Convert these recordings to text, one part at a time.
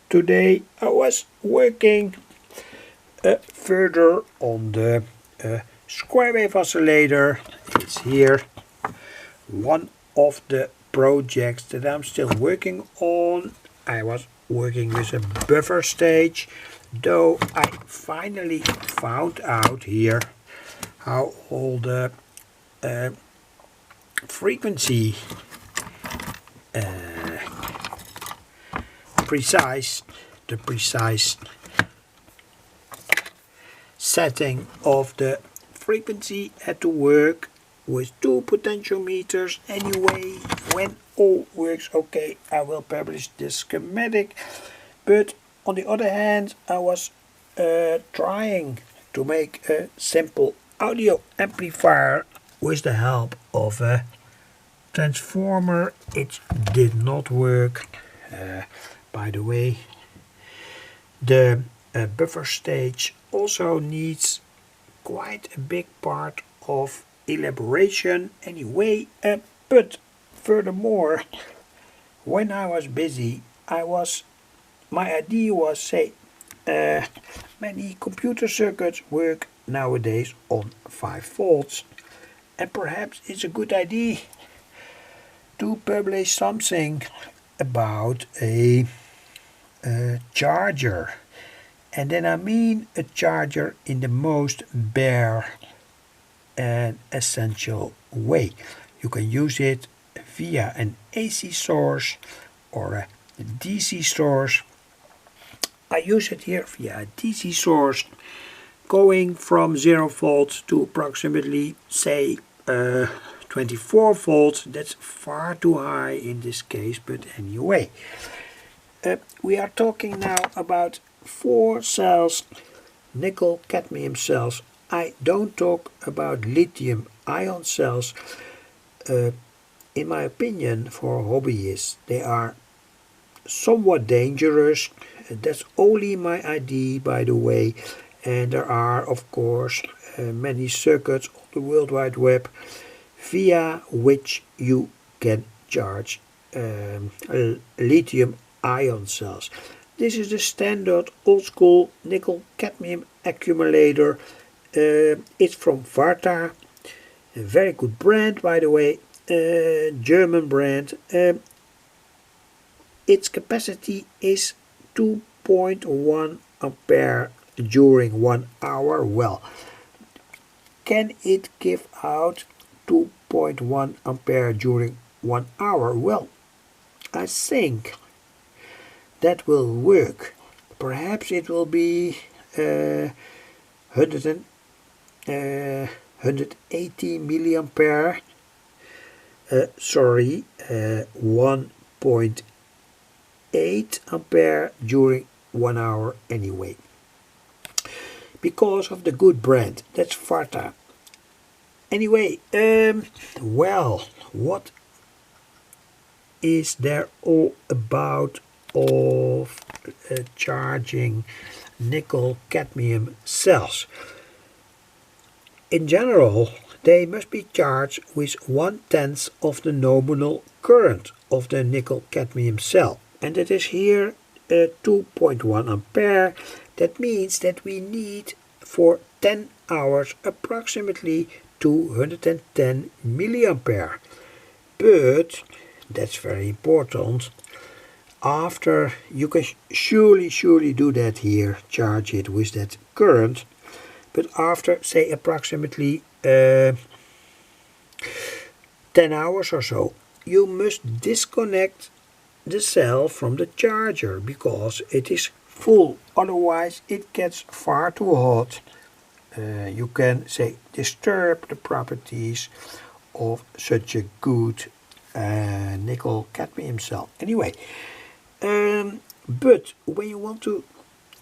Today I was working further on the square wave oscillator. It's here, one of the projects that I'm still working on. I was working with a buffer stage, though I finally found out here how all the frequency precise setting of the frequency had to work with two potentiometers. Anyway, when all works okay, I will publish the schematic. But on the other hand, I was trying to make a simple audio amplifier with the help of a transformer. It did not work. By the way, the buffer stage also needs quite a big part of elaboration anyway, but furthermore, when I was busy, my idea was, say, many computer circuits work nowadays on 5 volts, and perhaps it's a good idea to publish something about a charger. And then I mean a charger in the most bare and essential way. You can use it via an AC source or a DC source. I use it here via a DC source going from 0 volts to approximately, say, 24 volts. That's far too high in this case, but anyway. We are talking now about 4 cells, nickel cadmium cells. I don't talk about lithium ion cells. In my opinion, for hobbyists, they are somewhat dangerous. That's only my idea, by the way. And there are, of course, many circuits on the World Wide Web via which you can charge lithium ion cells. This is the standard old school nickel cadmium accumulator. It's from VARTA, a very good brand, by the way, German brand. Its capacity is 2.1 ampere during 1 hour. Well, can it give out 2.1 ampere during 1 hour? Well, I think that will work. Perhaps it will be 180 milliampere. 1.8 ampere during 1 hour anyway. Because of the good brand, that's VARTA. Anyway, well, what is there all about of charging nickel cadmium cells? In general, they must be charged with 1/10 of the nominal current of the nickel cadmium cell, and that is here 2.1 ampere. That means that we need for 10 hours approximately 210 milliampere. But that's very important. After, you can surely do that here, charge it with that current, but after, say, approximately 10 hours or so, you must disconnect the cell from the charger because it is full, otherwise it gets far too hot. You can, say, disturb the properties of such a good nickel cadmium cell. Anyway, but when you want to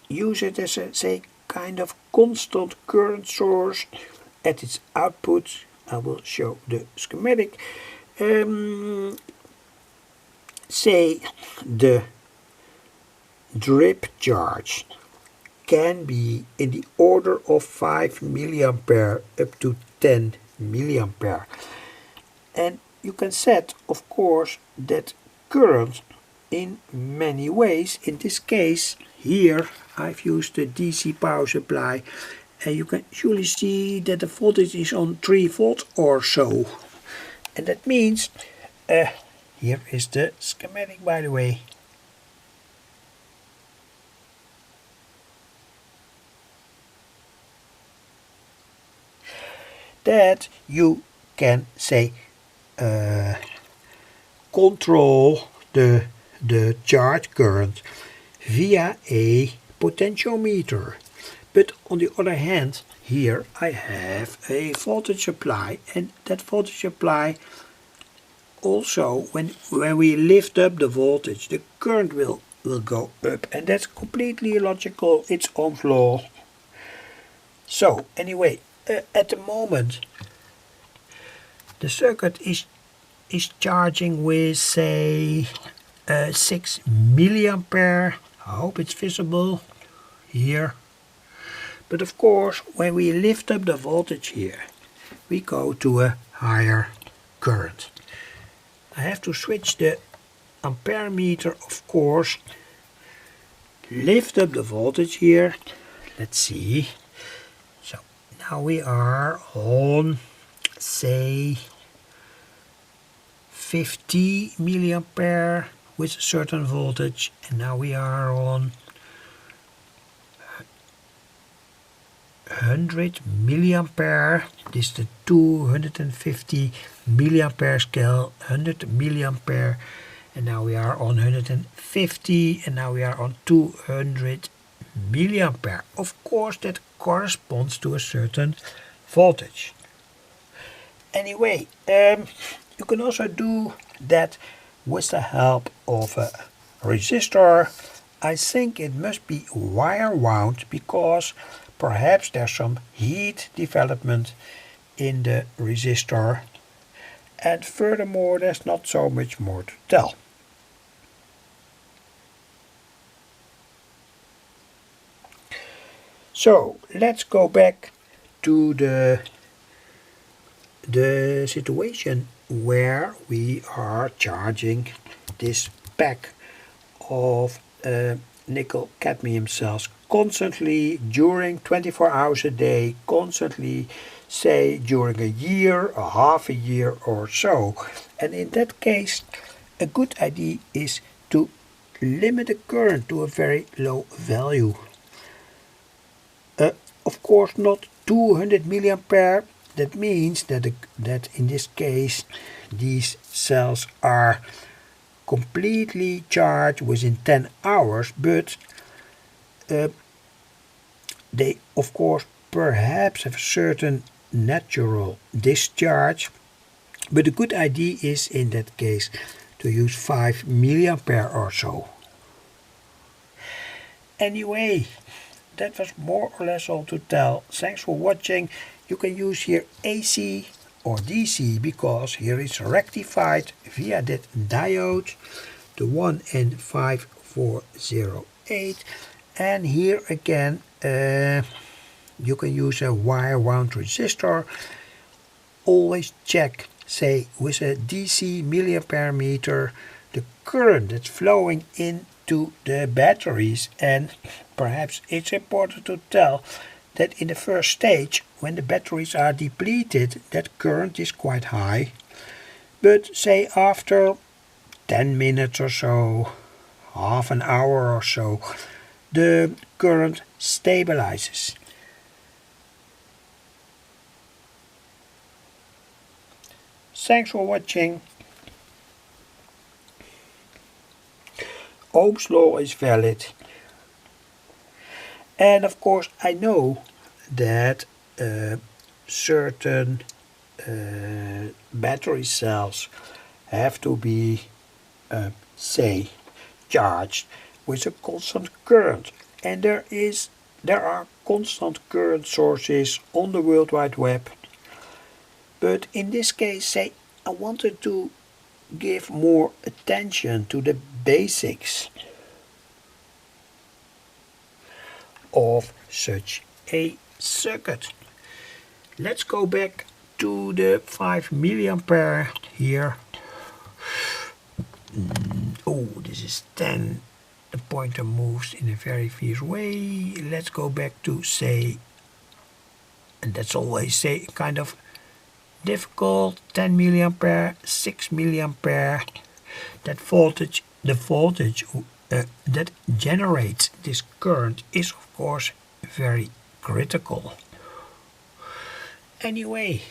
use it as a, say, kind of constant current source at its output, I will show the schematic. Say the drip charge can be in the order of 5 milliampere up to 10 milliampere. And you can set, of course, that current in many ways. In this case here I've used the DC power supply, and you can usually see that the voltage is on 3 volts or so. And that means, here is the schematic by the way. That you can say control the charge current via a potentiometer. But on the other hand, here I have a voltage supply, and that voltage supply also, when we lift up the voltage, the current will go up, and that's completely logical. It's Ohm's law. So anyway, at the moment the circuit is charging with, say, 6 milliampere. I hope it's visible here. But of course, when we lift up the voltage here, we go to a higher current. I have to switch the ampere meter, of course. Lift up the voltage here. Let's see. So now we are on, say, 50 milliampere with a certain voltage, and now we are on 100 milliampere. This is the 250 milliampere scale, 100 milliampere, and now we are on 150, and now we are on 200 milliampere. Of course that corresponds to a certain voltage. Anyway, you can also do that with the help of a resistor. I think it must be wire wound, because perhaps there's some heat development in the resistor, and furthermore there's not so much more to tell. So let's go back to the situation where we are charging this pack of nickel cadmium cells constantly during 24 hours a day, constantly, say during a year, a half a year or so. And in that case, a good idea is to limit the current to a very low value. Of course not 200 milliampere. That means that in this case these cells are completely charged within 10 hours, but they of course perhaps have a certain natural discharge, but a good idea is in that case to use 5 milliampere or so. Anyway, that was more or less all to tell. Thanks for watching. You can use here AC or DC, because here it's rectified via that diode, the 1N5408, and here again you can use a wire wound resistor. Always check, say, with a DC milliampere meter the current that's flowing into the batteries, and perhaps it's important to tell that in the first stage, when the batteries are depleted, that current is quite high. But say after 10 minutes or so, half an hour or so, the current stabilizes. Thanks for watching. Ohm's law is valid. And of course I know that certain battery cells have to be, say, charged with a constant current. And there are constant current sources on the World Wide Web. But in this case, say, I wanted to give more attention to the basics of such a circuit. Let's go back to the 5 milliampere here. Oh, this this is 10. The pointer moves in a very fierce way. Let's go back to say, and that's always say kind of difficult, 10 milliampere, 6 milliampere. That voltage, the voltage that generates this current is of course very critical. Anyway,